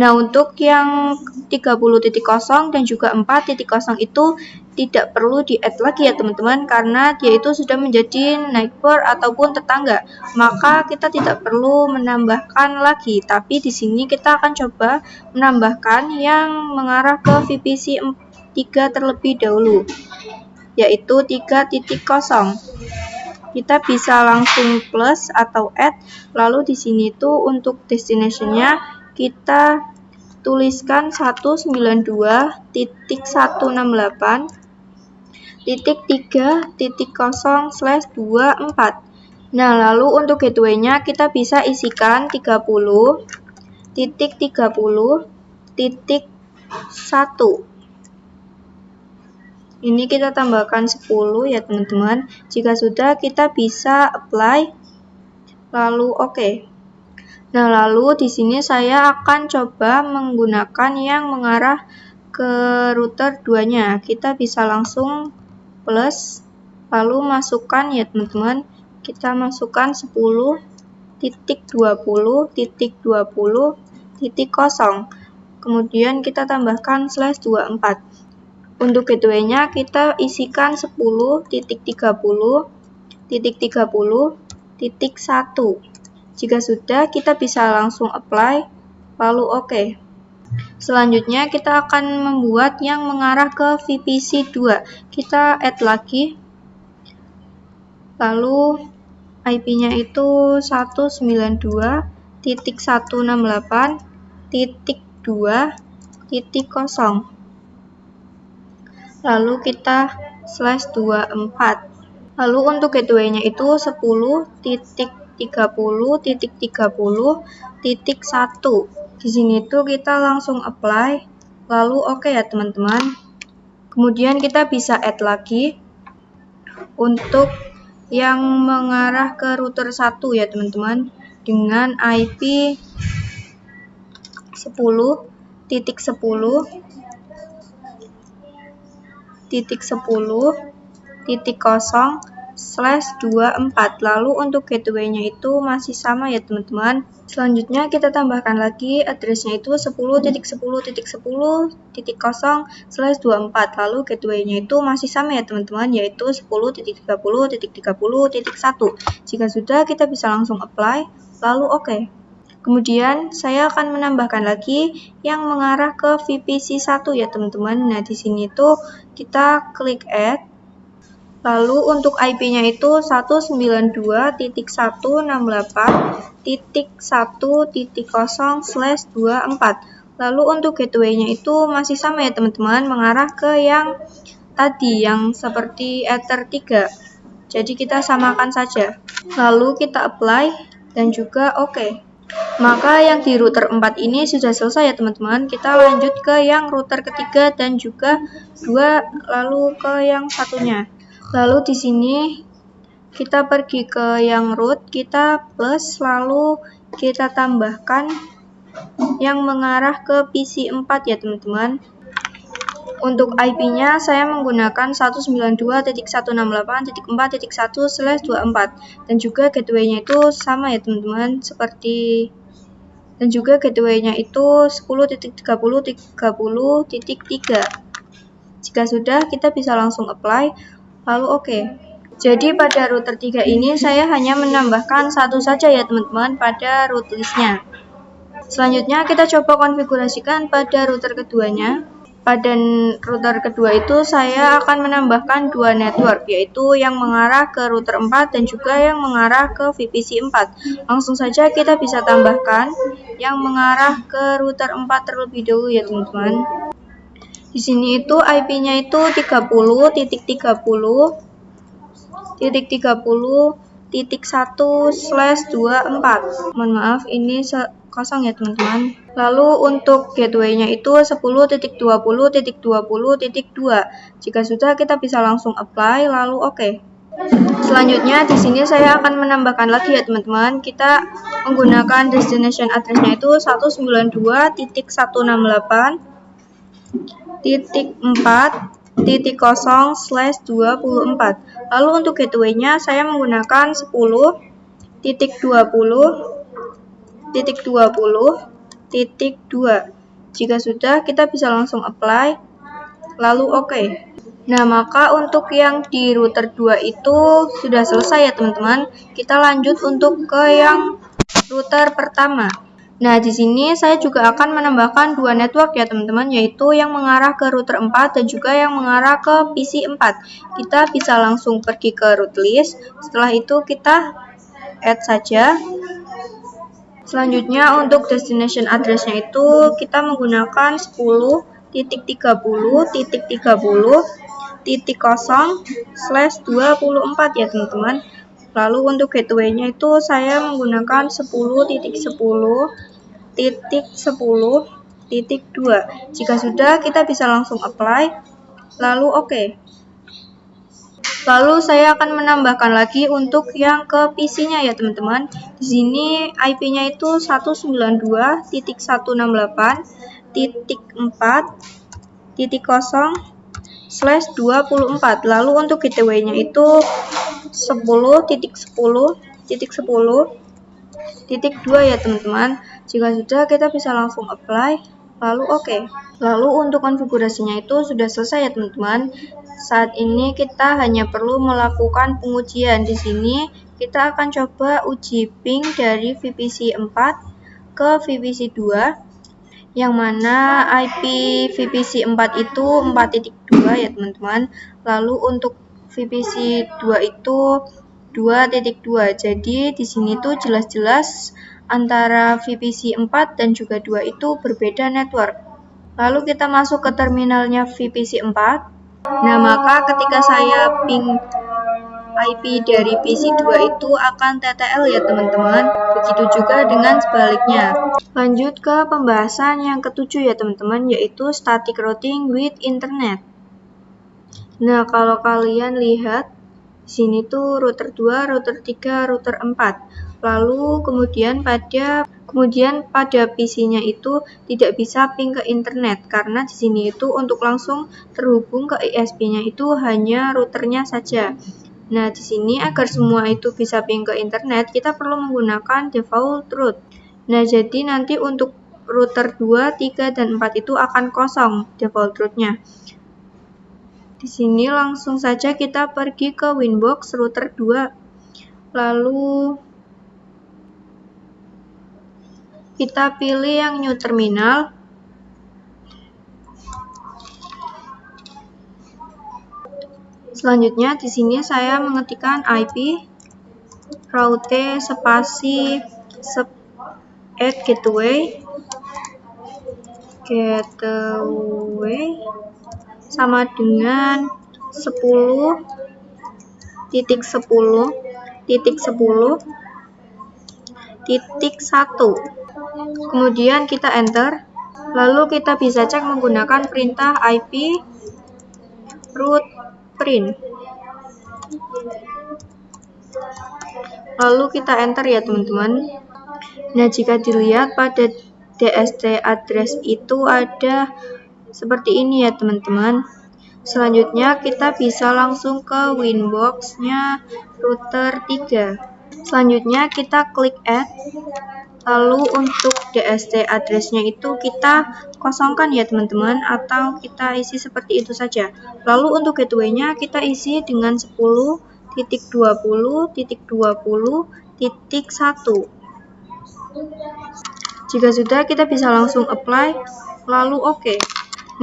Nah, untuk yang 30.0 dan juga 4.0 itu tidak perlu di-add lagi ya teman-teman, karena dia itu sudah menjadi neighbor ataupun tetangga. Maka kita tidak perlu menambahkan lagi, tapi di sini kita akan coba menambahkan yang mengarah ke VPC 3 terlebih dahulu, yaitu 3.0. Kita bisa langsung plus atau add, lalu di sini tuh untuk destination-nya kita tuliskan 192.168.3.0/24. Nah, lalu untuk gateway-nya kita bisa isikan 30.30.1. Ini kita tambahkan 10 ya teman-teman. Jika sudah, kita bisa apply, lalu oke. Nah, lalu di sini saya akan coba menggunakan yang mengarah ke router 2-nya. Kita bisa langsung plus, lalu masukkan ya teman-teman. Kita masukkan 10.20.20.0. Kemudian kita tambahkan /24. Untuk gateway-nya kita isikan 10.30.30.1. Jika sudah, kita bisa langsung apply, lalu oke. Selanjutnya kita akan membuat yang mengarah ke VPC 2. Kita add lagi, lalu IP-nya itu 192.168.2.0. Lalu kita /24. Lalu untuk gateway-nya itu 10.30.30.1. Di sini tuh kita langsung apply, lalu oke ya teman-teman. Kemudian kita bisa add lagi untuk yang mengarah ke router 1 ya teman-teman, dengan IP 10.10.0/24. Lalu untuk gateway-nya itu masih sama ya teman-teman. Selanjutnya kita tambahkan lagi address-nya itu 10.10.10/24. Lalu gateway-nya itu masih sama ya teman-teman, yaitu 10.30.30.1. Jika sudah, kita bisa langsung apply, lalu oke. Kemudian saya akan menambahkan lagi yang mengarah ke VPC 1 ya teman-teman. Nah, di sini tuh kita klik add. Lalu untuk IP-nya itu 192.168.1.0/24. Lalu untuk gateway-nya itu masih sama ya teman-teman, mengarah ke yang tadi, yang seperti Ether 3. Jadi kita samakan saja. Lalu kita apply dan juga oke. Maka yang di router 4 ini sudah selesai ya teman-teman. Kita lanjut ke yang router ketiga dan juga 2, lalu ke yang satunya. Lalu di sini kita pergi ke yang root, kita plus, lalu kita tambahkan yang mengarah ke PC 4 ya teman-teman. Untuk IP-nya saya menggunakan 192.168.4.1/24 dan juga gateway-nya itu sama ya teman-teman, seperti dan juga gateway-nya itu 10.30.30.3. Jika sudah, kita bisa langsung apply, lalu oke. Jadi pada router 3 ini saya hanya menambahkan satu saja ya teman-teman pada root list-nya. Selanjutnya kita coba konfigurasikan pada router keduanya. Pada router kedua itu saya akan menambahkan 2 network, yaitu yang mengarah ke router 4 dan juga yang mengarah ke VPC 4. Langsung saja kita bisa tambahkan yang mengarah ke router 4 terlebih dahulu ya teman-teman. Di sini itu IP-nya itu 30.30.30.1/24. Mohon maaf, ini kosong ya teman-teman. Lalu untuk gateway-nya itu 10.20.20.2. Jika sudah, kita bisa langsung apply, lalu oke. Selanjutnya di sini saya akan menambahkan lagi ya teman-teman. Kita menggunakan destination address-nya itu 192.168.4.0/24. Lalu untuk gateway-nya saya menggunakan 10.20.20.2. Jika sudah, kita bisa langsung apply, lalu oke. Nah, maka untuk yang di router 2 itu sudah selesai ya teman-teman. Kita lanjut untuk ke yang router pertama. Nah, di sini saya juga akan menambahkan 2 network ya teman-teman, yaitu yang mengarah ke router 4 dan juga yang mengarah ke PC 4. Kita bisa langsung pergi ke root list. Setelah itu kita add saja. Selanjutnya untuk destination address-nya itu kita menggunakan 10.30.0/24 ya teman-teman. Lalu untuk gateway-nya itu saya menggunakan 10.10.10.2. Jika sudah, kita bisa langsung apply, lalu oke. Lalu saya akan menambahkan lagi untuk yang ke PC-nya ya teman-teman. Di sini IP-nya itu 192.168.4.0/24. Lalu untuk gateway-nya itu 10.10.10.2 ya teman-teman. Jika sudah, kita bisa langsung apply, lalu oke. Lalu untuk konfigurasinya itu sudah selesai ya teman-teman. Saat ini kita hanya perlu melakukan pengujian. Di sini kita akan coba uji ping dari VPC 4 ke VPC 2, yang mana IP VPC 4 itu 4.2 ya teman-teman. Lalu untuk VPC 2 itu 2.2. Jadi di sini tuh jelas-jelas antara VPC 4 dan juga 2 itu berbeda network. Lalu kita masuk ke terminalnya VPC 4. Nah, maka ketika saya ping IP dari PC 2 itu akan TTL ya teman-teman. Begitu juga dengan sebaliknya. Lanjut ke pembahasan yang ketujuh ya teman-teman, yaitu static routing with internet. Nah, kalau kalian lihat di sini tuh router 2, router 3, router 4. Lalu kemudian pada PC-nya itu tidak bisa ping ke internet, karena di sini itu untuk langsung terhubung ke ISP-nya itu hanya routernya saja. Nah, di sini agar semua itu bisa ping ke internet, kita perlu menggunakan default route. Nah, jadi nanti untuk router 2, 3, dan 4 itu akan kosong default route-nya. Di sini langsung saja kita pergi ke Winbox router 2. Lalu kita pilih yang new terminal. Selanjutnya di sini saya mengetikkan IP route spasi gateway sama dengan 10.10.10.0 Kemudian kita enter. Lalu kita bisa cek menggunakan perintah ip root print. Lalu kita enter ya teman-teman. Nah, jika dilihat pada DST address itu ada seperti ini ya teman-teman. Selanjutnya kita bisa langsung ke Winbox-nya router 3. Selanjutnya kita klik add. Lalu untuk DST address-nya itu kita kosongkan ya teman-teman, atau kita isi seperti itu saja. Lalu untuk gateway-nya kita isi dengan 10.20.20.1. Jika sudah, kita bisa langsung apply, lalu oke.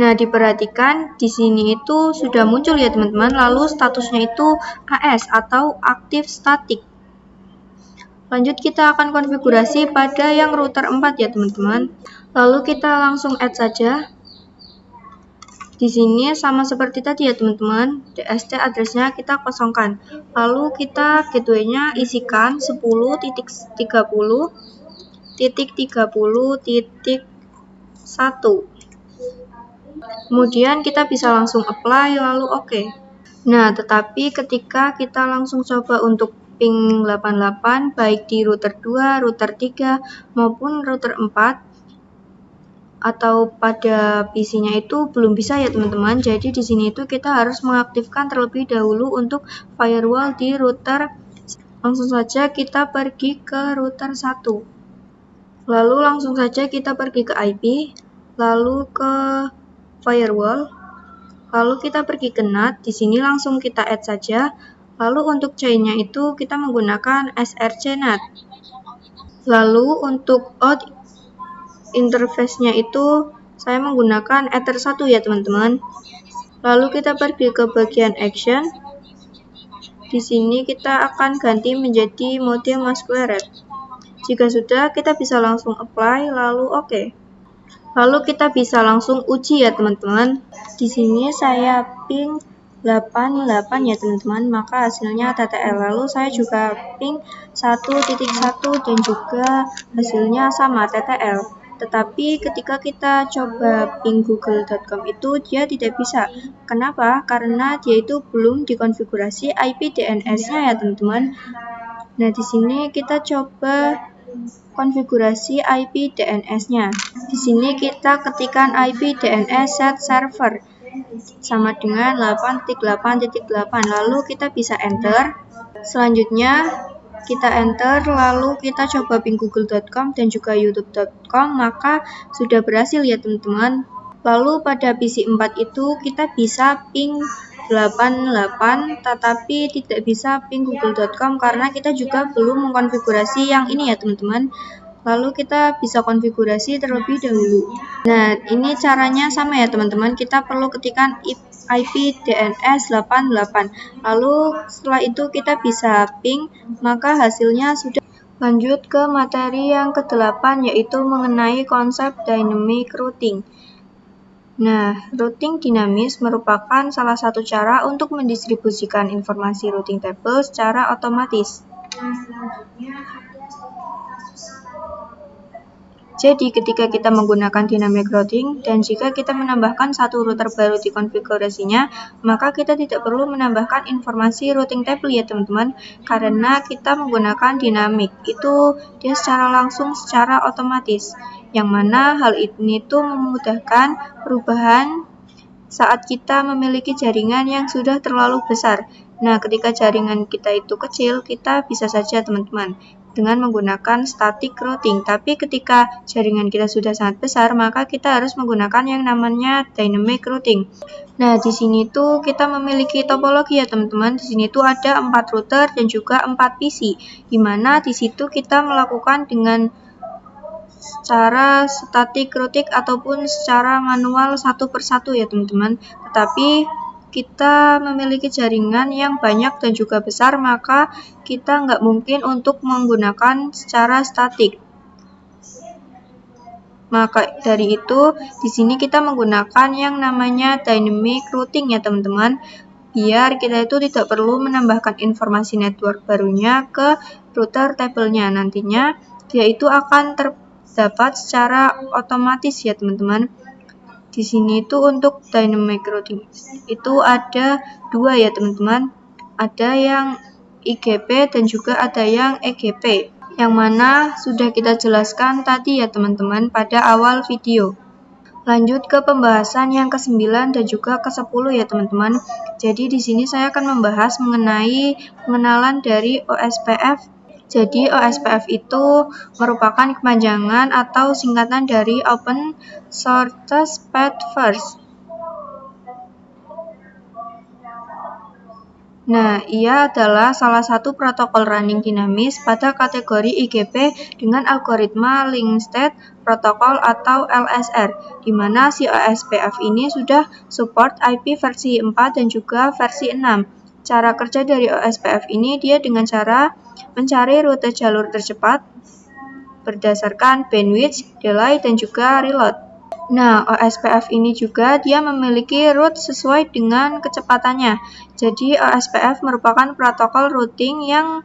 Nah, diperhatikan di sini itu sudah muncul ya teman-teman, lalu statusnya itu AS atau aktif static. Lanjut kita akan konfigurasi pada yang router 4 ya teman-teman. Lalu kita langsung add saja. Di sini sama seperti tadi ya teman-teman, DST address-nya kita kosongkan. Lalu kita gateway-nya isikan 10.30.30.1. Kemudian kita bisa langsung apply lalu oke. Nah, tetapi ketika kita langsung coba untuk ping 88 baik di router 2, router 3 maupun router 4 atau pada PC-nya itu belum bisa ya teman-teman. Jadi di sini itu kita harus mengaktifkan terlebih dahulu untuk firewall di router. Langsung saja kita pergi ke router 1. Lalu langsung saja kita pergi ke IP, lalu ke firewall, lalu kita pergi ke NAT. Di sini langsung kita add saja. Lalu untuk chain-nya itu kita menggunakan src NAT. Lalu untuk out interface-nya itu saya menggunakan Ether 1 ya teman-teman. Lalu kita pergi ke bagian action. Di sini kita akan ganti menjadi mode masquerade. Jika sudah, kita bisa langsung apply lalu oke. Lalu kita bisa langsung uji ya teman-teman. Di sini saya ping 88 ya teman-teman, maka hasilnya TTL. Lalu saya juga ping 1.1 dan juga hasilnya sama TTL. Tetapi ketika kita coba ping google.com itu dia tidak bisa. Kenapa? Karena dia itu belum dikonfigurasi IP DNS-nya ya teman-teman. Nah, di sini kita coba konfigurasi IP DNS-nya. Di sini kita ketikkan IP DNS set server sama dengan 8.8.8. Lalu kita bisa enter. Selanjutnya kita enter, lalu kita coba ping google.com dan juga youtube.com, maka sudah berhasil ya teman-teman. Lalu pada PC 4 itu kita bisa ping 88 tetapi tidak bisa ping google.com karena kita juga belum mengkonfigurasi yang ini ya teman-teman. Lalu kita bisa konfigurasi terlebih dahulu. Nah, ini caranya sama ya teman-teman. Kita perlu ketikkan IP DNS 88. Lalu setelah itu kita bisa ping, maka hasilnya sudah. Lanjut ke materi yang ke-8 yaitu mengenai konsep dynamic routing. Nah, routing dinamis merupakan salah satu cara untuk mendistribusikan informasi routing table secara otomatis. Jadi, ketika kita menggunakan dynamic routing dan jika kita menambahkan satu router baru di konfigurasinya, maka kita tidak perlu menambahkan informasi routing table ya teman-teman, karena kita menggunakan dynamic. Itu dia secara langsung, secara otomatis. Yang mana hal ini tuh memudahkan perubahan saat kita memiliki jaringan yang sudah terlalu besar. Nah, ketika jaringan kita itu kecil, kita bisa saja teman-teman dengan menggunakan static routing. Tapi ketika jaringan kita sudah sangat besar, maka kita harus menggunakan yang namanya dynamic routing. Nah, di sini tuh kita memiliki topologi ya teman-teman. Di sini tuh ada 4 router dan juga 4 PC. Di mana di situ kita melakukan dengan secara static routing ataupun secara manual satu persatu ya teman-teman. Tetapi kita memiliki jaringan yang banyak dan juga besar, maka kita nggak mungkin untuk menggunakan secara statik. Maka dari itu, di sini kita menggunakan yang namanya dynamic routing ya teman-teman, biar kita itu tidak perlu menambahkan informasi network barunya ke router table-nya. Nantinya yaitu akan terdapat secara otomatis ya teman-teman. Di sini itu untuk dynamic routing itu ada dua ya teman-teman. Ada yang IGP dan juga ada yang EGP. Yang mana sudah kita jelaskan tadi ya teman-teman pada awal video. Lanjut ke pembahasan yang ke-9 dan juga ke-10 ya teman-teman. Jadi di sini saya akan membahas mengenai pengenalan dari OSPF. Jadi OSPF itu merupakan kepanjangan atau singkatan dari Open Shortest Path First. Nah, ia adalah salah satu protokol running dinamis pada kategori IGP dengan algoritma Link State Protocol atau LSR, di mana si OSPF ini sudah support IP versi 4 dan juga versi 6. Cara kerja dari OSPF ini dia dengan cara mencari rute jalur tercepat berdasarkan bandwidth, delay, dan juga reload. Nah, OSPF ini juga dia memiliki route sesuai dengan kecepatannya. Jadi, OSPF merupakan protokol routing yang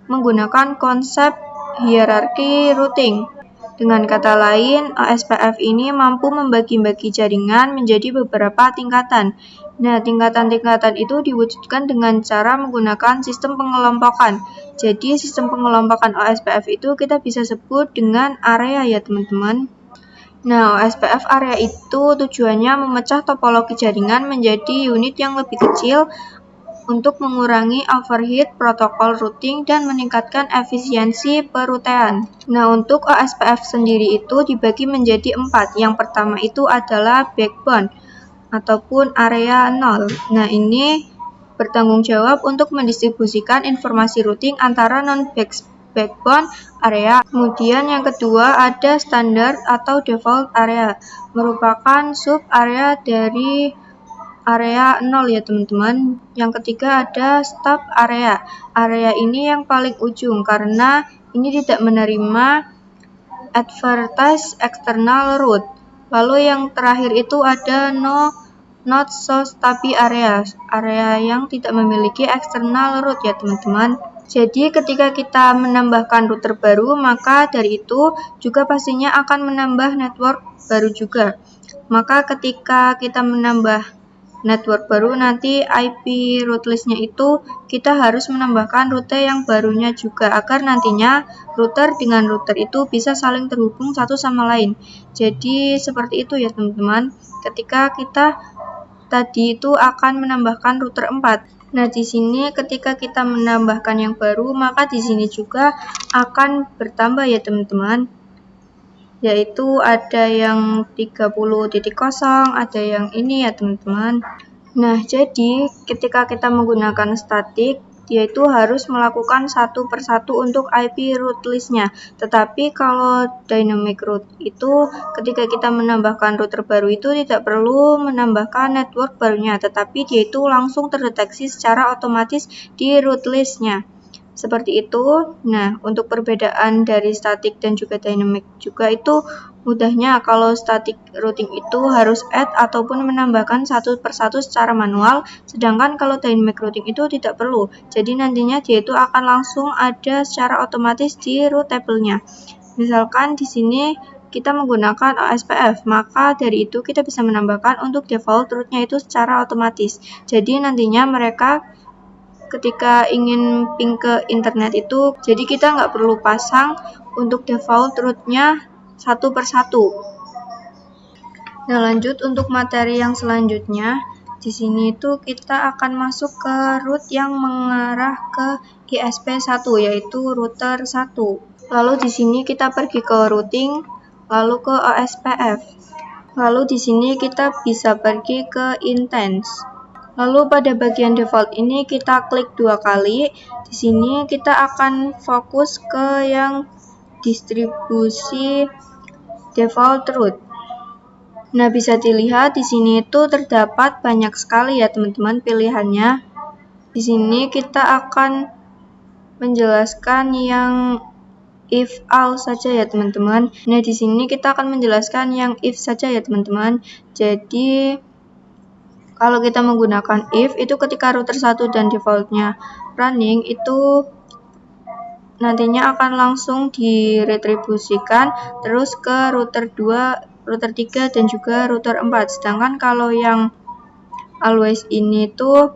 menggunakan konsep hierarki routing. Dengan kata lain, OSPF ini mampu membagi-bagi jaringan menjadi beberapa tingkatan. Nah, tingkatan-tingkatan itu diwujudkan dengan cara menggunakan sistem pengelompokan. Jadi, sistem pengelompokan OSPF itu kita bisa sebut dengan area ya, teman-teman. Nah, OSPF area itu tujuannya memecah topologi jaringan menjadi unit yang lebih kecil untuk mengurangi overhead protokol routing dan meningkatkan efisiensi perutean. Nah, untuk OSPF sendiri itu dibagi menjadi 4. Yang pertama itu adalah backbone ataupun area 0. Nah, ini bertanggung jawab untuk mendistribusikan informasi routing antara non-backbone area. Kemudian yang kedua ada standard atau default area, merupakan sub area dari area 0 ya teman-teman. Yang ketiga ada stub area. Area ini yang paling ujung karena ini tidak menerima advertised external route. Lalu yang terakhir itu ada not so stubby area. Area yang tidak memiliki external route ya teman-teman. Jadi ketika kita menambahkan router baru, maka dari itu juga pastinya akan menambah network baru juga. Maka ketika kita menambah network baru, nanti IP route list-nya itu kita harus menambahkan rute yang barunya juga agar nantinya router dengan router itu bisa saling terhubung satu sama lain. Jadi seperti itu ya teman-teman. Ketika kita tadi itu akan menambahkan router 4. Nah, di sini ketika kita menambahkan yang baru, maka di sini juga akan bertambah ya teman-teman. Yaitu ada yang 30.0, ada yang ini ya teman-teman. Nah, jadi ketika kita menggunakan static, yaitu harus melakukan satu persatu untuk IP route list-nya. Tetapi kalau dynamic route itu ketika kita menambahkan router baru itu tidak perlu menambahkan network barunya, tetapi dia itu langsung terdeteksi secara otomatis di route list-nya. Seperti itu. Nah, untuk perbedaan dari static dan juga dynamic juga itu mudahnya kalau static routing itu harus add ataupun menambahkan satu persatu secara manual, sedangkan kalau dynamic routing itu tidak perlu. Jadi nantinya dia itu akan langsung ada secara otomatis di route table-nya. Misalkan di sini kita menggunakan OSPF, maka dari itu kita bisa menambahkan untuk default route-nya itu secara otomatis. Jadi nantinya mereka ketika ingin ping ke internet itu, jadi kita nggak perlu pasang untuk default route-nya satu persatu. Nah, lanjut untuk materi yang selanjutnya. Di sini itu kita akan masuk ke route yang mengarah ke ISP1, yaitu router 1. Lalu di sini kita pergi ke routing, lalu ke OSPF. Lalu di sini kita bisa pergi ke intense. Lalu pada bagian default ini kita klik 2 kali. Di sini kita akan fokus ke yang distribusi default route. Nah, bisa dilihat di sini itu terdapat banyak sekali ya teman-teman pilihannya. Di sini kita akan menjelaskan yang if all saja ya teman-teman. Nah, di sini kita akan menjelaskan yang if saja ya teman-teman. Jadi kalau kita menggunakan if itu ketika router 1 dan defaultnya running itu nantinya akan langsung diretribusikan terus ke router 2, router 3, dan juga router 4. Sedangkan kalau yang always ini tuh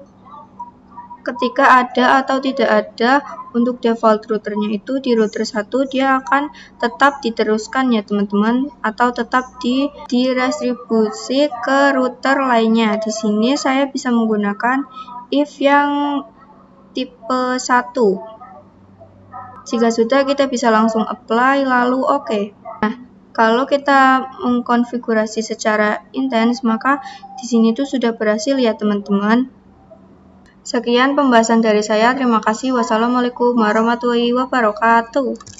ketika ada atau tidak ada untuk default routernya itu di router 1, dia akan tetap diteruskan ya teman-teman, atau tetap diretribusi ke router lainnya. Di sini saya bisa menggunakan if yang tipe 1. Jika sudah, kita bisa langsung apply lalu oke. Nah, kalau kita mengkonfigurasi secara intens, maka di sini tuh sudah berhasil ya teman-teman. Sekian pembahasan dari saya. Terima kasih. Wassalamualaikum warahmatullahi wabarakatuh.